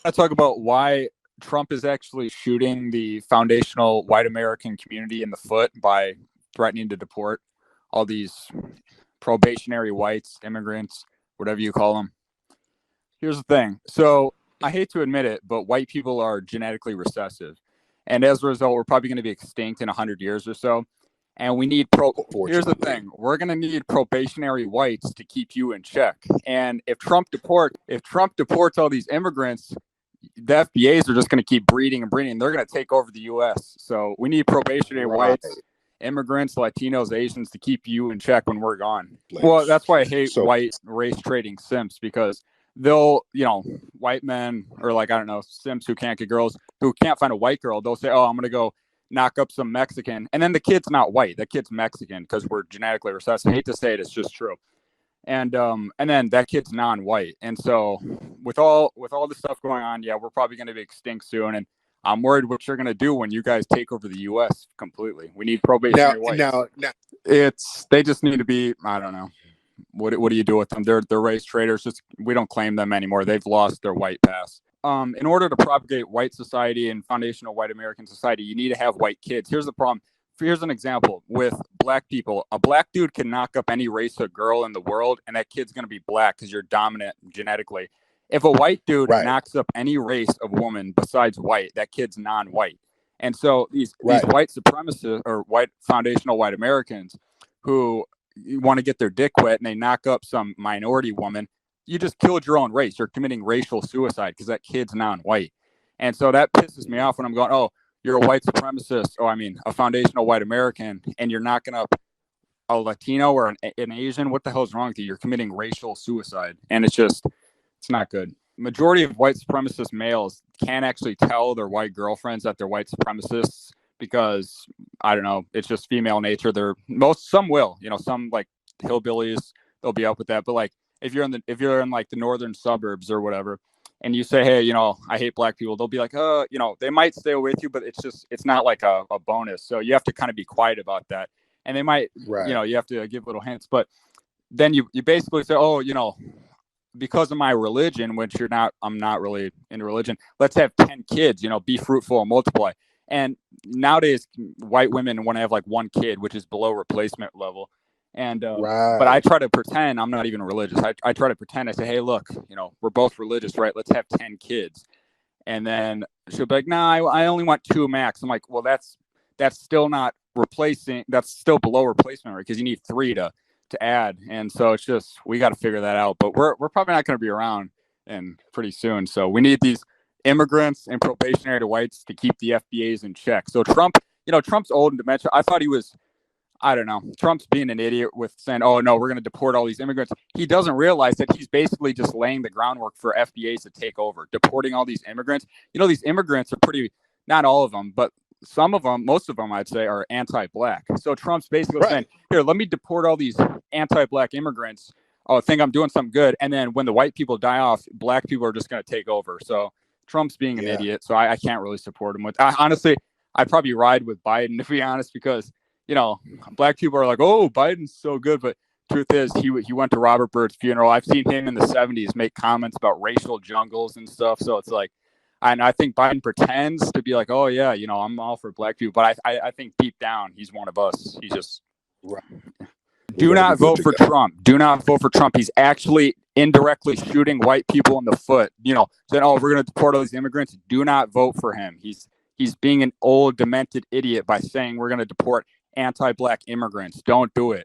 I talk about why Trump is actually shooting the foundational white American community in the foot by threatening to deport all these probationary whites, immigrants, whatever you call them. Here's the thing. So I hate to admit it, but white people are genetically recessive. And as a result, we're probably going to be extinct in 100 years or so. And we need here's the thing. We're going to need probationary whites to keep you in check. And if Trump deports all these immigrants, the FBAs are just going to keep breeding and breeding. They're going to take over the U.S. So we need probationary whites, immigrants, Latinos, Asians to keep you in check when we're gone. Well, that's why I hate white race trading simps, because they'll, white men or I don't know, simps who can't get girls, who can't find a white girl. They'll say, oh, I'm going to go knock up some Mexican. And then the kid's not white. The kid's Mexican because we're genetically recessive. I hate to say it. It's just true. And then that kid's non-white. And so with all this stuff going on, yeah, we're probably going to be extinct soon. And I'm worried what you're going to do when you guys take over the U.S. completely. We need probationary whites. Now, they just need to be, I don't know. What do you do with them? They're race traders. We don't claim them anymore. They've lost their white pass. In order to propagate white society and foundational white American society, you need to have white kids. Here's the problem. Here's an example with black people. A black dude can knock up any race of girl in the world, and that kid's going to be black because you're dominant genetically. If a white dude knocks up any race of woman besides white, that kid's non-white. And so these white supremacists or white foundational white Americans who want to get their dick wet and they knock up some minority woman, you just killed your own race. You're committing racial suicide because that kid's non-white. And so that pisses me off when I'm going, oh, you're a white supremacist, a foundational white American, and you're knocking up a Latino or an Asian. What the hell is wrong with you? You're committing racial suicide. And it's not good. Majority of white supremacist males can't actually tell their white girlfriends that they're white supremacists because, I don't know, it's just female nature. Some will, some like hillbillies, they'll be up with that. But if you're in the northern suburbs or whatever, and you say, hey, I hate black people, they'll be like, they might stay with you, but it's not like a bonus. So you have to kind of be quiet about that. And they might, you have to give little hints. But then you basically say, oh, because of my religion, which I'm not really into religion, let's have 10 kids, be fruitful and multiply. And nowadays, white women want to have one kid, which is below replacement level. And but I try to pretend I'm not even religious. I try to pretend. I say, hey, look, we're both religious, right? Let's have 10 kids. And then she'll be like, nah, I only want 2 max. I'm like, well, that's still not replacing. That's still below replacement rate because you need 3 to add. And so it's just, we got to figure that out. But we're probably not going to be around and pretty soon. So we need these immigrants and probationary whites to keep the FBAs in check. So Trump's old and dementia. I thought he was, I don't know. Trump's being an idiot with saying, oh, no, we're going to deport all these immigrants. He doesn't realize that he's basically just laying the groundwork for FBAs to take over, deporting all these immigrants. These immigrants are not all of them, but some of them, most of them, I'd say, are anti-black. So Trump's basically saying, here, let me deport all these anti-black immigrants. Oh, I think I'm doing something good. And then when the white people die off, black people are just going to take over. So Trump's being an idiot. So I can't really support him. Honestly, I'd probably ride with Biden, to be honest, because black people are like, oh, Biden's so good. But truth is, he went to Robert Byrd's funeral. I've seen him in the 70s make comments about racial jungles and stuff. So it's like, and I think Biden pretends to be like, oh, yeah, I'm all for black people. But I think deep down, he's one of us. He's just do not vote for Trump. Do not vote for Trump. He's actually indirectly shooting white people in the foot. Saying, oh, we're going to deport all these immigrants. Do not vote for him. He's being an old, demented idiot by saying we're going to deport anti-black immigrants. Don't do it.